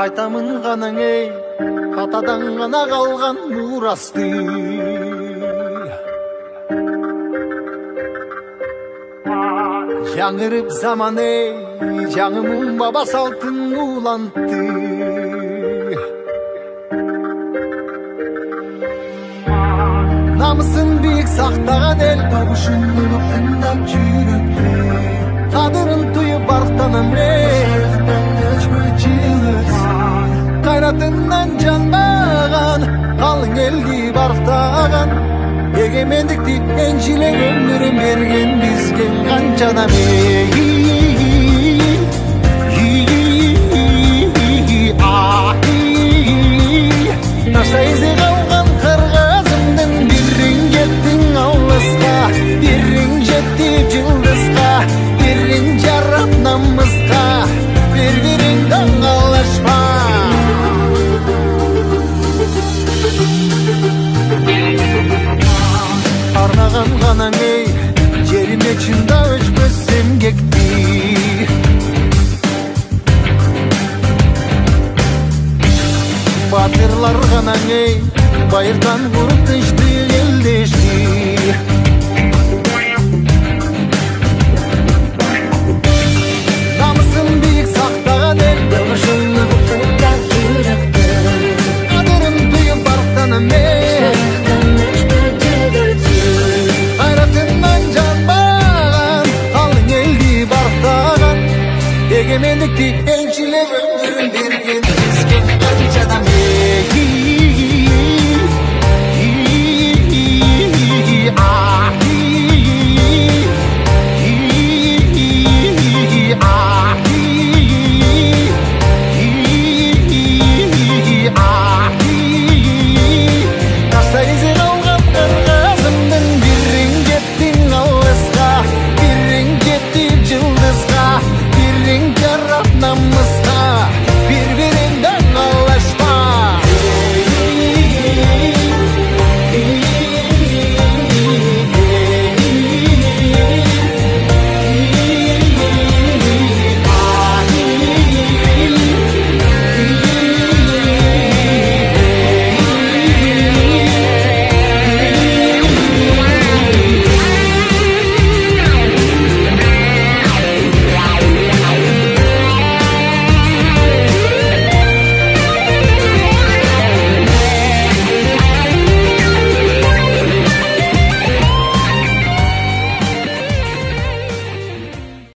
айтамын ғанаң ей, атадан ғана қалған мурасты. Жаңырып заман ей, жаңымын баба салтын уланты. Намысын биік сақтаған ел, табышын ұлып тыңдап жүректе. Қадырын түйіп арықтанам ей, қайратынан жанбаған, қалың елді барықтаған. Егемендікті еншілеп өмірін берген бізге қанша адам Ташта ізі қалған қырғызымдың бірін кеттің ауылысқа, бірін жеттіп жылдысқа, бірін жарап намысқа, бір-біріңді аңғалашпа. Арнаған ғанаң ей, жеріме чында өшпөссем кекті. Батырлар ғанаң ей, байырдан құрып тышты елдешті. Намысын биік сақтаған ел, дымышылы бұқтан жүректі. Қадырын түйіп барықтанам ей, егемендікті еншілеп өмірін берген бізге қанша адам ей.